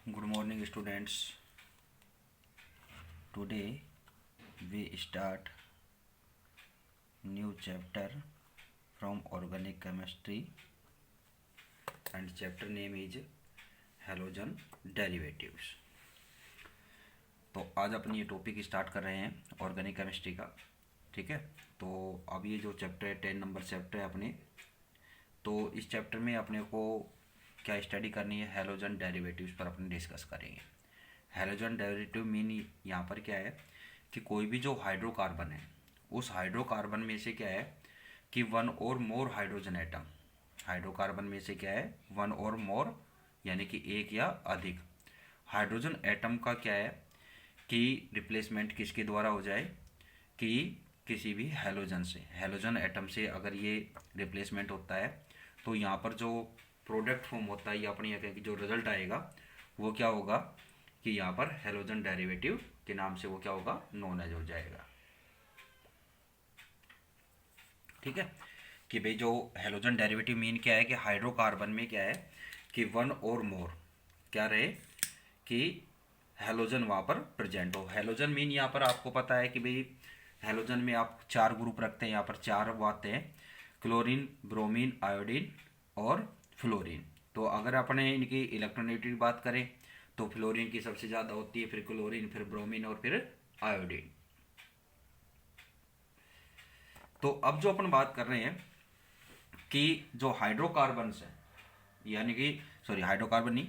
Good morning, students. Today we start new chapter from organic chemistry, and chapter name is halogen derivatives. तो आज अपनी ये topic start कर रहे हैं ऑर्गेनिक केमिस्ट्री का. ठीक है, तो अब ये जो चैप्टर है 10 नंबर चैप्टर है अपने, तो इस चैप्टर में अपने को क्या स्टडी करनी है, हैलोजन डेरिवेटिव्स पर अपने डिस्कस करेंगे. हैलोजन डेरिवेटिव मीन यहाँ पर क्या है कि कोई भी जो हाइड्रोकार्बन है उस हाइड्रोकार्बन में से क्या है कि one or more hydrogen atom, hydrocarbon में से क्या है वन और मोर यानी कि एक या अधिक हाइड्रोजन एटम का क्या है कि रिप्लेसमेंट किसके द्वारा हो जाए कि किसी भी हैलोजन से, हैलोजन एटम से अगर ये रिप्लेसमेंट होता है तो यहाँ पर जो प्रोडक्ट फॉर्म होता है या अपनी यहाँ कि जो रिजल्ट आएगा वो क्या होगा कि यहाँ पर हैलोजन डेरिवेटिव के नाम से वो क्या होगा, नोन एज हो जाएगा. ठीक है, कि भाई जो हैलोजन डेरिवेटिव मीन क्या है कि हाइड्रोकार्बन में क्या है कि वन और मोर क्या रहे कि हैलोजन वहाँ पर प्रेजेंट हो. हैलोजन मीन यहाँ पर आपको पता है कि भाई हैलोजन में आप चार ग्रुप रखते हैं, यहाँ पर चार वो आते हैं, क्लोरीन, ब्रोमीन, आयोडीन और फ्लोरीन. तो अगर अपने इनकी इलेक्ट्रोनेगेटिव बात करें तो फ्लोरीन की सबसे ज़्यादा होती है, फिर क्लोरीन, फिर ब्रोमीन और फिर आयोडीन. तो अब जो अपन बात कर रहे हैं कि जो हाइड्रोकार्बन्स है यानी कि हाइड्रोकार्बन नहीं,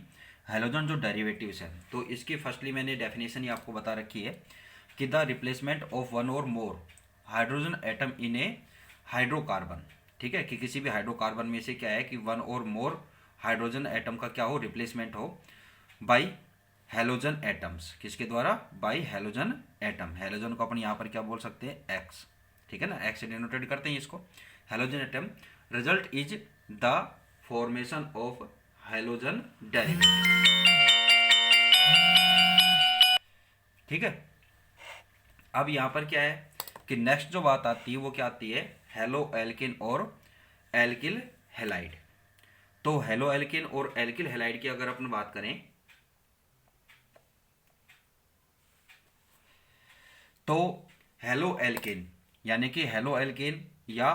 हैलोजन जो डेरिवेटिव्स है, तो इसकी फर्स्टली मैंने डेफिनेशन ही आपको बता रखी है कि the replacement of one or more hydrogen atom in A hydrocarbon. ठीक है, कि किसी भी हाइड्रोकार्बन में से क्या है कि one or more hydrogen atom का क्या हो, रिप्लेसमेंट हो बाई हैलोजन एटम्स. किसके द्वारा? By halogen atom. हैलोजन को अपन यहाँ पर क्या बोल सकते हैं, एक्स. ठीक है ना, एक्स से डिनोटेड करते हैं इसको. Halogen atom result is the formation of halogen derivative. ठीक है, अब यहाँ पर क्या है कि नेक्स्ट जो बात आती है वो क्या आती है, हेलो एल्किन और एल्किल हैलाइड. तो हेलो एल्किन और एल्किल हैलाइड की अगर अपन बात करें तो हेलो एल्किन यानी कि हेलो एल्किन या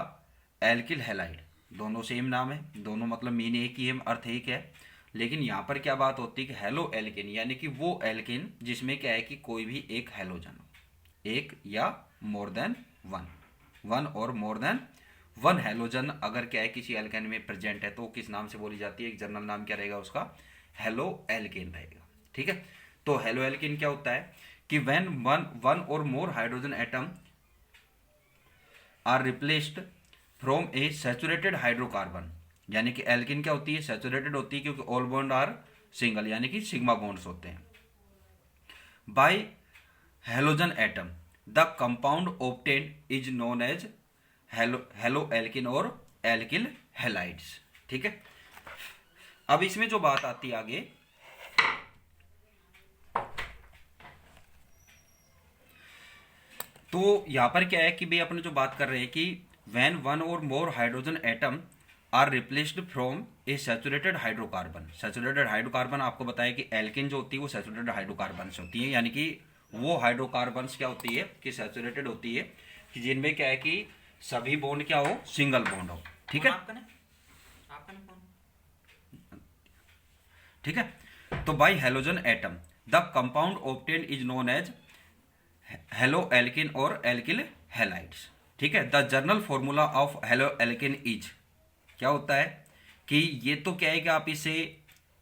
एल्किल हैलाइड दोनों सेम नाम है, दोनों मतलब मीन एक ही है, अर्थ एक है. लेकिन यहाँ पर क्या बात होती है कि हेलो एल्किन यानी कि वो एल्किन जिसमें क्या है कि कोई भी एक हैलोजन हो, एक या more than one, one or more than one halogen अगर क्या है किसी एल्केन में प्रेजेंट है तो किस नाम से बोली जाती है, एक जनरल नाम क्या रहेगा उसका, हेलो एल्केन रहेगा. ठीक है, तो हेलो एल्केन क्या होता है कि when one or more hydrogen atom are replaced from a saturated hydrocarbon, यानी कि एल्केन क्या होती है, सैचुरेटेड होती है क्योंकि ऑल बॉन्ड आर सिंगल यानी कि सिग्मा बॉन्ड्स होते हैं, by halogen atom the compound obtained is known as halo alkane और एल्किल हैलाइड्स. ठीक है, अब इसमें जो बात आती है आगे, तो यहां पर क्या है कि भाई अपन जो बात कर रहे हैं कि when one or more hydrogen atom are replaced from a saturated hydrocarbon. Saturated hydrocarbon आपको बताया कि एल्किन जो होती है वो सैचुरेटेड हाइड्रोकार्बन से होती है, यानी कि वो हाइड्रोकार्बन्स क्या होती है कि सैचुरेटेड होती है कि जिनमें क्या है कि सभी बॉन्ड क्या हो, सिंगल बॉन्ड हो. ठीक है, ठीक है, तो by halogen atom the compound obtained is known as halo alkane और एल्किल हैलाइड्स. ठीक है, the general formula of halo alkane is क्या होता है कि ये तो क्या है कि आप इसे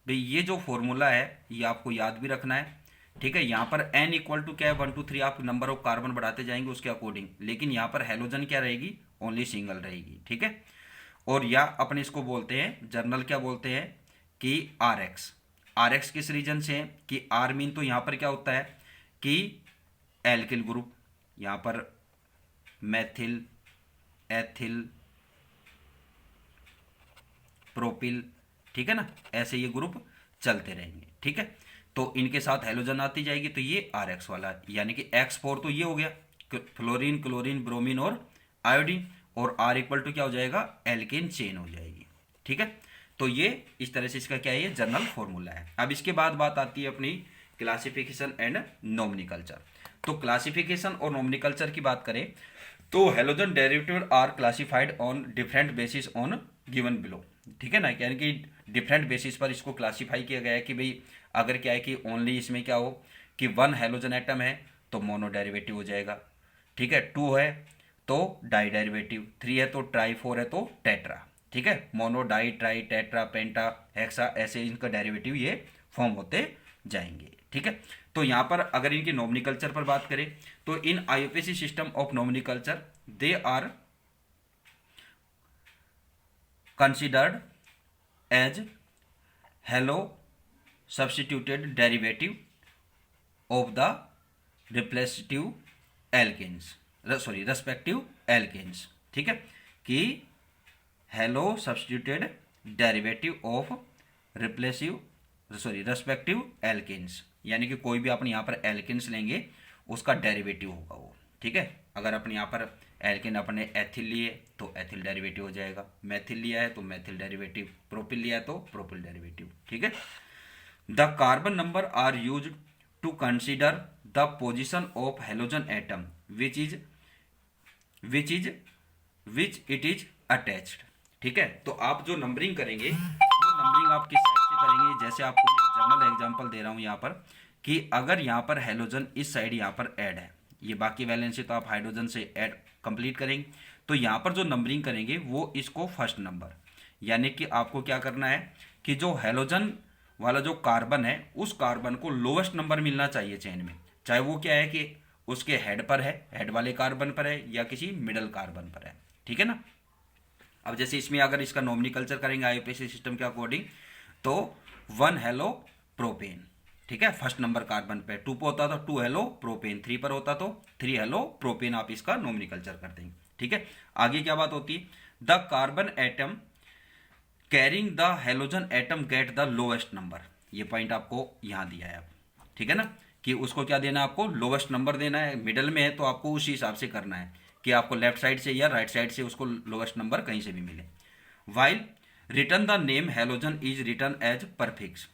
भाई ये जो फॉर्मूला है ये आपको याद भी रखना है. ठीक है, यहाँ पर n इक्वल टू क्या है 1 2 3 आप नंबर ऑफ कार्बन बढ़ाते जाएंगे उसके अकॉर्डिंग, लेकिन यहाँ पर हैलोजन क्या रहेगी, ओनली सिंगल रहेगी. ठीक है, और या अपन इसको बोलते हैं जर्नल क्या बोलते हैं कि आर एक्स. आर एक्स किस रीजन से है कि आर मीन तो यहाँ पर क्या होता है कि एल्किल ग्रुप, यहाँ पर मैथिल, एथिल, प्रोपिल. ठीक है ना, ऐसे ये ग्रुप चलते रहेंगे. ठीक है, तो इनके साथ हैलोजन आती जाएगी तो ये आर एक्स वाला यानी कि एक्स फोर तो ये हो गया फ्लोरीन, क्लोरीन, ब्रोमीन और आयोडीन, और आर इक्वल टू क्या हो जाएगा, एल्केन चेन हो जाएगी. ठीक है, तो ये इस तरह से इसका क्या है, ये जनरल फॉर्मूला है। अब इसके बाद बात आती है अपनी क्लासिफिकेशन एंड नोमेनक्लेचर। तो क्लासिफिकेशन और नोमेनक्लेचर की बात करें तो halogen derivative are classified on different basis on given below, ठीक है ना, यानी कि डिफरेंट बेसिस पर इसको क्लासीफाई किया गया है कि भाई अगर क्या है कि ओनली इसमें क्या हो कि 1 हैलोजन एटम है तो मोनो डेरिवेटिव हो जाएगा, ठीक है, 2 है तो डाई डेरिवेटिव, 3 है तो ट्राई, 4 है तो टेट्रा, ठीक है, मोनो डाई ट्राई टेट्रा पेंटा हेक्सा ऐसे इनका डेरिवेटिव ये फॉर्म होते जाएंगे, ठीक है। तो यहाँ पर अगर इनकी नोमेनक्लेचर पर बात करें तो इन IUPAC system of nomenclature they are considered as hello substituted derivative of the replacetive alkenes, respective alkenes, ठीक है, कि halo substituted derivative of respective alkanes, यानी कि कोई भी अपन यहाँ पर एल्केन्स लेंगे उसका डेरिवेटिव होगा वो, ठीक है। अगर अपन यहाँ पर एल्केन अपने एथिल लिए तो एथिल डेरिवेटिव हो जाएगा, मैथिल लिया है तो मैथिल डेरिवेटिव, प्रोपिल लिया है तो प्रोपिल डेरिवेटिव, ठीक है। The carbon number are use to consider the position of halogen atom which it is attached, ठीक है। तो आप जो नंबरिंग करेंगे वो नंबरिंग आप किस साइड से करेंगे, जैसे आपको मैं जनरल एग्जांपल दे रहा हूँ यहाँ पर कि अगर यहाँ पर हेलोजन इस साइड यहाँ पर ऐड है, ये बाकी वैलेंसी तो आप हाइड्रोजन से ऐड कंप्लीट करेंगे, तो यहाँ पर जो नंबरिंग करेंगे वो इसको फर्स्ट नंबर, यानी कि आपको क्या करना है कि जो हेलोजन वाला जो कार्बन है उस कार्बन को लोवेस्ट नंबर मिलना चाहिए चेन में, चाहे वो क्या है कि उसके हेड पर है, हेड वाले कार्बन पर है या किसी मिडल कार्बन पर है, ठीक है ना। अब जैसे इसमें अगर इसका नोमेनक्लेचर करेंगे आईयूपीएसी सिस्टम के अकॉर्डिंग तो 1 हेलो प्रोपेन, ठीक है, फर्स्ट नंबर कार्बन पे, 2 पर होता तो 2 हेलो प्रोपेन, 3 पर होता तो 3 हेलो प्रोपेन, आप इसका नोमेनक्लेचर कर देंगे, ठीक है। आगे क्या बात होती है, the carbon atom carrying the halogen atom get the lowest number, ये पॉइंट आपको यहां दिया है, ठीक है ना, कि उसको क्या देना है, आपको लोवेस्ट नंबर देना है, मिडल में है तो आपको उसी हिसाब से करना है कि आपको लेफ्ट साइड से या राइट साइड से उसको लोवेस्ट नंबर कहीं से भी मिले। While written the name halogen is written as prefix,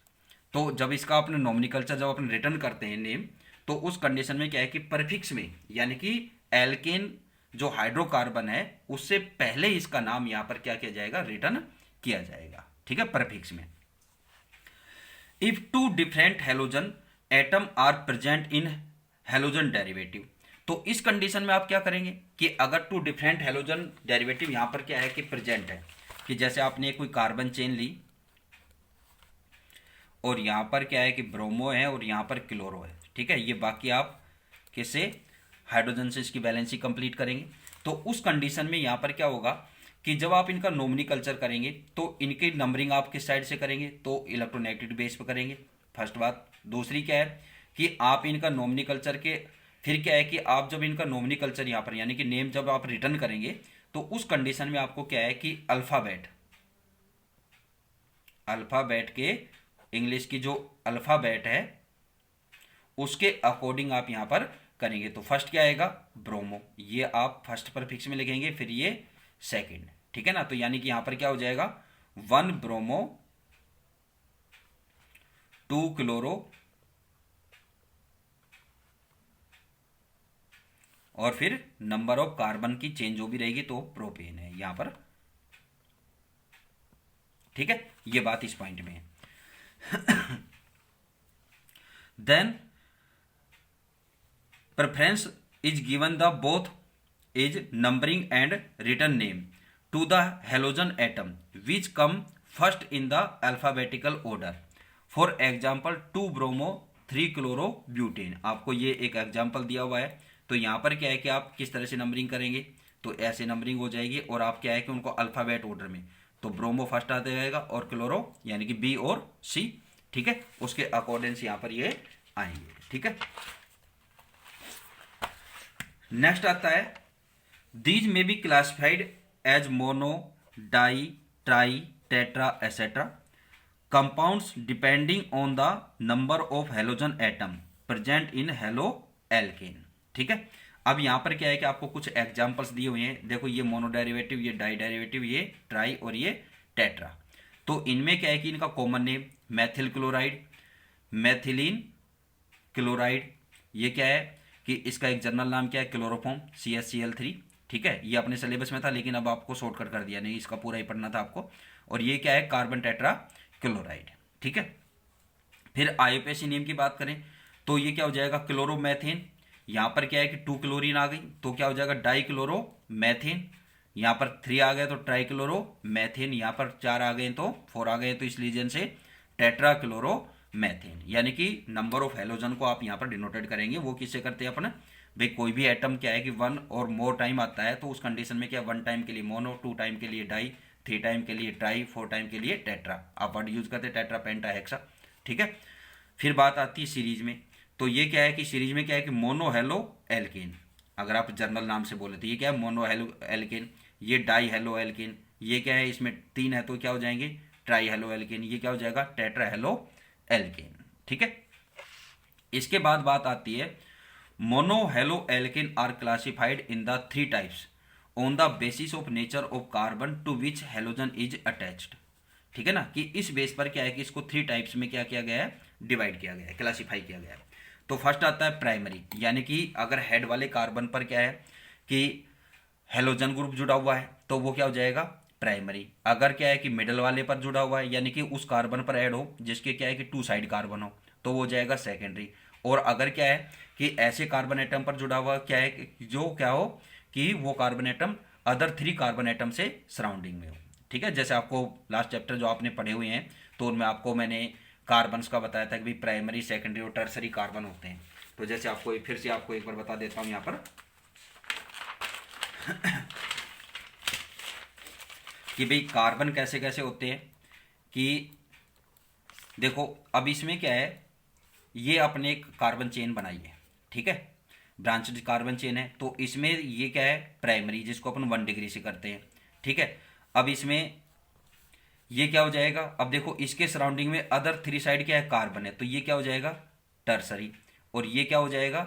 तो जब इसका अपने नोमेनक्लेचर जब अपन रिटर्न करते हैं नेम तो उस कंडीशन में क्या है कि परफिक्स में, यानी कि एल्केन जो हाइड्रोकार्बन है उससे पहले इसका नाम यहां पर क्या किया जाएगा, रिटर्न किया जाएगा, ठीक है, परफिक्स में। If 2 different halogen atom are present in halogen derivative, तो इस कंडीशन में आप क्या करेंगे कि अगर 2 डिफरेंट हेलोजन डेरिवेटिव यहां पर क्या है कि प्रेजेंट है, कि जैसे आपने कोई कार्बन चेन ली और यहां पर क्या है कि ब्रोमो है और यहां पर क्लोरो है, ठीक है, ये बाकी आप किससे हाइड्रोजन से इसकी बैलेंसी कंप्लीट करेंगे, तो उस कंडीशन में यहां पर क्या होगा कि जब आप इनका नोमेनक्लेचर करेंगे तो इनकी नंबरिंग आप किस साइड से करेंगे, तो इलेक्ट्रोनेगेटिव बेस पर करेंगे, फर्स्ट बात। दूसरी क्या है कि आप इनका नोमेनक्लेचर के फिर क्या है कि आप जब इनका नोमेनक्लेचर यहाँ पर यानी कि नेम जब आप रिटर्न करेंगे तो उस कंडीशन में आपको क्या है कि अल्फाबेट के इंग्लिश की जो अल्फाबेट है उसके अकॉर्डिंग आप यहां पर करेंगे। तो फर्स्ट क्या आएगा, ब्रोमो, ये आप फर्स्ट पर फिक्स में लिखेंगे, फिर ये सेकंड, ठीक है ना। तो यानी कि यहां पर क्या हो जाएगा, 1 ब्रोमो 2 क्लोरो और फिर नंबर ऑफ कार्बन की चेंज जो भी रहेगी तो प्रोपेन है यहां पर, ठीक है, ये बात इस पॉइंट में है। Then preference is given the both is numbering and written name to the halogen atom which come first in the alphabetical order. For example 2 bromo 3 chloro butane, आपको ये एक एग्जाम्पल दिया हुआ है, तो यहाँ पर क्या है कि आप किस तरह से नंबरिंग करेंगे, तो ऐसे नंबरिंग हो जाएगी और आप क्या है कि उनको अल्फाबेट ऑर्डर में, तो ब्रोमो फर्स्ट आता जाएगा और क्लोरो यानी कि बी और सी, ठीक है, उसके अकॉर्डिंग यहाँ पर ये आएंगे, ठीक है। नेक्स्ट आता है दीज में be classified as mono di tri tetra etcetera compounds depending on the number of halogen atom present in halo alkane, ठीक है। अब यहां पर क्या है कि आपको कुछ एग्जांपल्स दिए हुए हैं, देखो ये मोनो डेरिवेटिव, ये डाई डेरिवेटिव, ये ट्राई और ये टेट्रा। तो इनमें क्या है कि इनका common name Maithil chloride, मैथिलीन chloride, ये क्या है कि इसका एक जनरल नाम क्या है क्लोरोफॉर्म CaCl3। ठीक है, ये अपने सिलेबस में था लेकिन अब आपको शॉर्टकट कर दिया, नहीं इसका पूरा ही पढ़ना था आपको। और ये क्या है कार्बन टेट्रा क्लोराइड। ठीक है, फिर आईयूपीएसी नेम की बात करें तो ये क्या हो जाएगा क्लोरोमेथेन। यहाँ पर क्या है कि 2 क्लोरीन आ गई तो क्या हो जाएगा डाई क्लोरोमेथेन। यहाँ पर 3 आ गए तो ट्राई क्लोरोमेथेन, यहाँ पर 4 आ गए तो 4 आ गए तो इस रीजन से टेट्रा क्लोरोमेथेन। यानी कि नंबर ऑफ हेलोजन को आप यहाँ पर डिनोटेड करेंगे। वो किससे करते हैं अपन, भाई कोई भी एटम क्या है कि 1 और मोर टाइम आता है तो उस कंडीशन में क्या 1 टाइम के लिए मोनो, 2 टाइम के लिए डाई, 3 टाइम के लिए ट्राई, 4 टाइम के लिए टेट्रा। आप वर्ड यूज करते हैं टेट्रा पेंटा हेक्सा। ठीक है, फिर बात आती है सीरीज में। तो ये क्या है कि सीरीज में क्या है कि मोनो हेलो एल्केन, अगर आप जर्नल नाम से बोले तो ये क्या है मोनो हेलो एल्केन। ये डाई हेलो एल्केन, ये क्या है इसमें 3 है तो क्या हो जाएंगे ट्राई हेलो एल्केन, ये क्या हो जाएगा टेट्रा हेलो एल्केन। ठीक है, इसके बाद बात आती है mono halo alkane are classified in the 3 types on the basis of nature of carbon to which halogen is attached. ठीक है ना, कि इस बेस पर क्या है कि इसको 3 टाइप्स में क्या किया गया है डिवाइड किया गया है, क्लासिफाई किया गया है। तो फर्स्ट आता है प्राइमरी, यानी कि अगर हेड वाले कार्बन पर क्या है कि हेलोजन ग्रुप जुड़ा हुआ है तो वो क्या हो जाएगा प्राइमरी। अगर क्या है कि मिडल वाले पर जुड़ा हुआ है यानी कि उस कार्बन पर ऐड हो जिसके क्या है कि 2 साइड कार्बन हो तो वो हो जाएगा सेकेंडरी। और अगर क्या है कि ऐसे कार्बन एटम पर जुड़ा हुआ क्या है कि जो क्या हो कि वो carbon atom other 3 carbon atom से सराउंडिंग में हो। ठीक है, जैसे आपको लास्ट चैप्टर जो आपने पढ़े हुए हैं तो उनमें आपको मैंने कार्बन्स का बताया था कि भाई प्राइमरी, सेकेंडरी और टर्सरी कार्बन होते हैं। तो जैसे आपको फिर से आपको एक बार बता देता हूं यहाँ पर कि भाई कार्बन कैसे कैसे होते हैं। कि देखो अब इसमें क्या है, ये अपने एक कार्बन चेन बनाई है। ठीक है, ब्रांच कार्बन चेन है तो इसमें ये क्या है प्राइमरी, जिसको अपन 1 डिग्री से करते हैं। ठीक है, अब इसमें ये क्या हो जाएगा, अब देखो इसके सराउंडिंग में अदर 3 साइड क्या है कार्बन है तो ये क्या हो जाएगा टर्सरी, और ये क्या हो जाएगा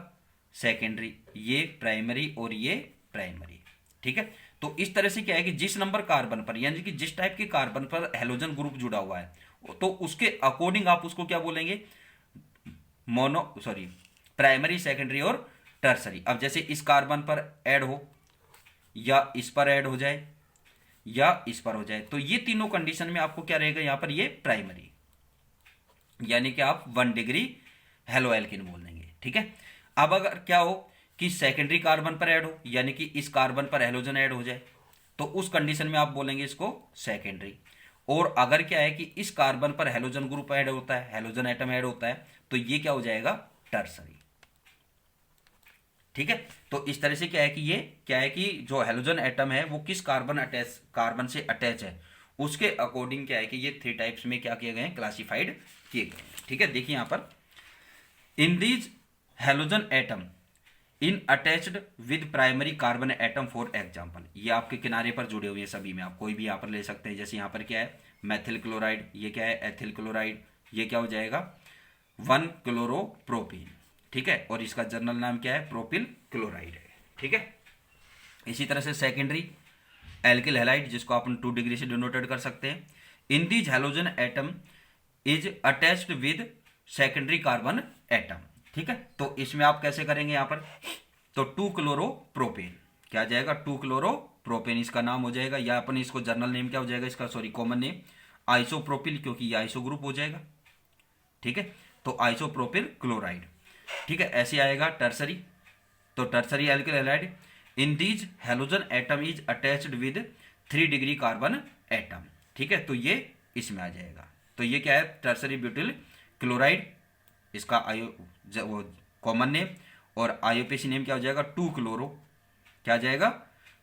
सेकेंडरी, ये प्राइमरी और ये प्राइमरी। ठीक है, तो इस तरह से क्या है कि जिस नंबर कार्बन पर यानी कि जिस टाइप के कार्बन पर हेलोजन ग्रुप जुड़ा हुआ है तो उसके अकॉर्डिंग आप उसको क्या बोलेंगे प्राइमरी, सेकेंडरी और टर्सरी। अब जैसे इस कार्बन पर ऐड हो या इस पर ऐड हो जाए या इस पर हो जाए तो ये तीनों कंडीशन में आपको क्या रहेगा यहां पर ये प्राइमरी, यानी कि आप 1 डिग्री हेलो एल्केन बोल देंगे। ठीक है, अब अगर क्या हो कि सेकेंडरी कार्बन पर ऐड हो यानी कि इस कार्बन पर हेलोजन ऐड हो जाए तो उस कंडीशन में आप बोलेंगे इसको सेकेंडरी। और अगर क्या है कि इस कार्बन पर हेलोजन ग्रुप ऐड होता है, हेलोजन एटम ऐड होता है तो ये क्या हो जाएगा टर्सरी। ठीक है, तो इस तरह से क्या है कि ये क्या है कि जो हेलोजन एटम है वो किस कार्बन से अटैच है उसके अकॉर्डिंग क्या है कि ये 3 टाइप्स में क्या किए गए हैं क्लासिफाइड किए गए हैं। ठीक है, देखिए यहां पर in these halogen atom in attached with primary carbon atom for example, ये आपके किनारे पर जुड़े हुए हैं सभी में, आप कोई भी यहाँ पर ले सकते हैं। जैसे यहाँ पर क्या है मैथिल क्लोराइड, ये क्या है एथिल क्लोराइड, ये क्या हो जाएगा 1 क्लोरोप्रोपीन। ठीक है, और इसका जनरल नाम क्या है प्रोपिल क्लोराइड है। ठीक है, इसी तरह से सेकेंडरी एल्किल हैलाइड जिसको अपन 2 डिग्री से डिनोटेड कर सकते हैं। In these halogen atom is attached with secondary carbon atom. ठीक है, तो इसमें आप कैसे करेंगे यहां पर तो 2 क्लोरोप्रोपेन क्या आ जाएगा 2 क्लोरोप्रोपेन इसका नाम हो जाएगा, या अपन इसको जर्नल नेम क्या हो जाएगा इसका कॉमन नेम आइसोप्रोपिल, क्योंकि ये आइसो ग्रुप हो जाएगा। ठीक है, तो आइसोप्रोपिल क्लोराइड। ठीक है, ऐसे आएगा टर्सरी, तो tertiary alkyl halide in these halogen atom is attached with 3 degree carbon atom. ठीक है, तो ये इसमें आ जाएगा, तो ये क्या है टर्सरी ब्यूटिल क्लोराइड, इसका कॉमन नेम, और आईयूपीएसी नेम क्या हो जाएगा 2 क्लोरो, क्या आ जाएगा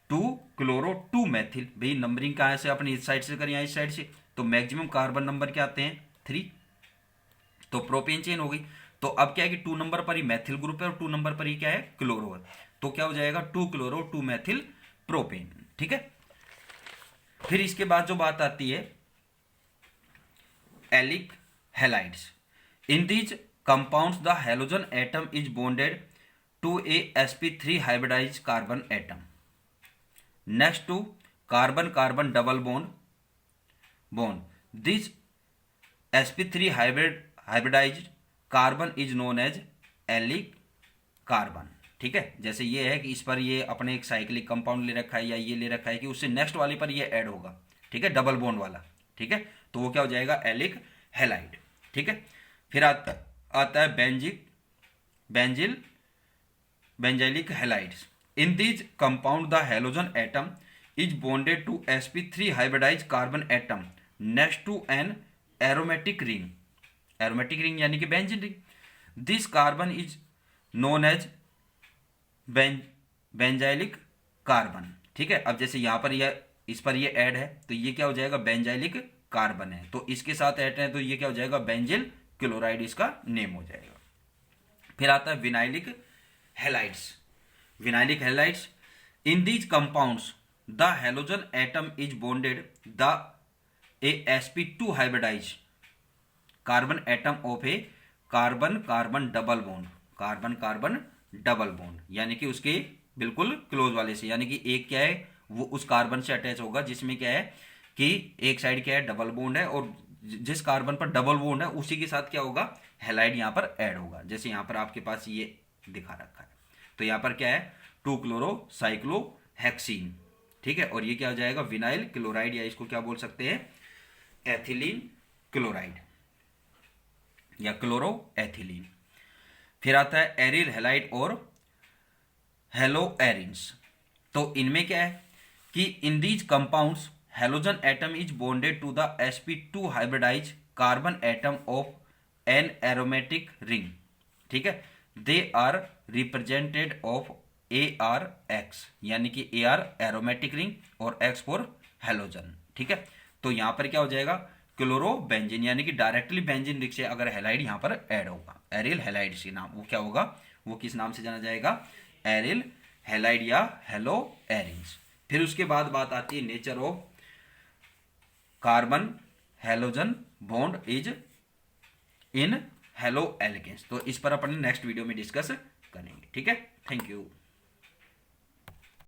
2 क्लोरो 2 मैथिल। भाई नंबरिंग कहाँ से अपनी इस साइड से करें या इस साइड से, तो मैक्सिमम कार्बन नंबर क्या आते हैं 3, तो प्रोपेन चेन हो गई। तो अब क्या है कि 2 नंबर पर ही मैथिल ग्रुप है और 2 नंबर पर ही क्या है क्लोरो है, तो क्या हो जाएगा 2 क्लोरो 2 मैथिल प्रोपेन। ठीक है, फिर इसके बाद जो बात आती है allylic halides in these compounds the halogen atom is bonded to a sp3 hybridized carbon atom next to carbon carbon double bond this sp3 hybridized carbon is known as allylic carbon. ठीक है, जैसे ये है कि इस पर ये अपने एक साइक्लिक कंपाउंड ले रखा है या ये ले रखा है कि उससे नेक्स्ट वाले पर ये ऐड होगा। ठीक है, डबल बॉन्ड वाला। ठीक है, तो वो क्या हो जाएगा, एलिक हैलाइड। ठीक है, फिर आता है benzylic halides. In this compound the halogen atom is bonded to sp3 hybridized carbon atom next to an aromatic ring. Aromatic ring यानी कि benzene ring. This carbon is known as benzylic carbon. ठीक है, अब जैसे यहाँ पर यह इस पर ये ऐड है तो ये क्या हो जाएगा, बेंजाइलिक कार्बन है, तो इसके साथ ऐड है तो ये क्या हो जाएगा, बेंजिल क्लोराइड इसका नेम हो जाएगा। फिर आता है vinylic halides. Vinylic halides, in these compounds the halogen atom is bonded the sp2 hybridized carbon atom of a carbon carbon double bond, carbon carbon double bond, यानी कि उसके बिल्कुल क्लोज वाले से, यानी कि एक क्या है वो उस कार्बन से अटैच होगा जिसमें क्या है कि एक साइड क्या है डबल बॉन्ड है, और जिस कार्बन पर डबल बॉन्ड है उसी के साथ क्या होगा, हैलाइड यहाँ पर ऐड होगा। जैसे यहाँ पर आपके पास ये दिखा रखा है, तो यहाँ पर क्या है 2 क्लोरो साइक्लोहेक्सीन। ठीक है, और ये क्या हो जाएगा, विनाइल क्लोराइड, या इसको क्या बोल सकते हैं, एथिलीन क्लोराइड या क्लोरो एथिलीन। फिर आता है एरिल हैलाइड और हेलो एरिन्स। तो इनमें क्या है कि in these compounds halogen atom is bonded to the sp2 hybridized carbon atom of an aromatic ring. ठीक है, they are represented of ARX, यानी कि AR एरोमेटिक रिंग और X फॉर हैलोजन। ठीक है, तो यहां पर क्या हो जाएगा, क्लोरो बेंजीन, यानी कि डायरेक्टली बेंजीन रिंग से अगर हैलाइड यहां पर ऐड होगा, एरिल हैलाइड से नाम वो क्या होगा, वो किस नाम से जाना जाएगा, एरिल हैलाइड या हेलो एरिन्स। फिर उसके बाद बात आती है nature of carbon halogen bond is in halo alkanes. तो इस पर अपन नेक्स्ट वीडियो में डिस्कस करेंगे। ठीक है, थैंक यू।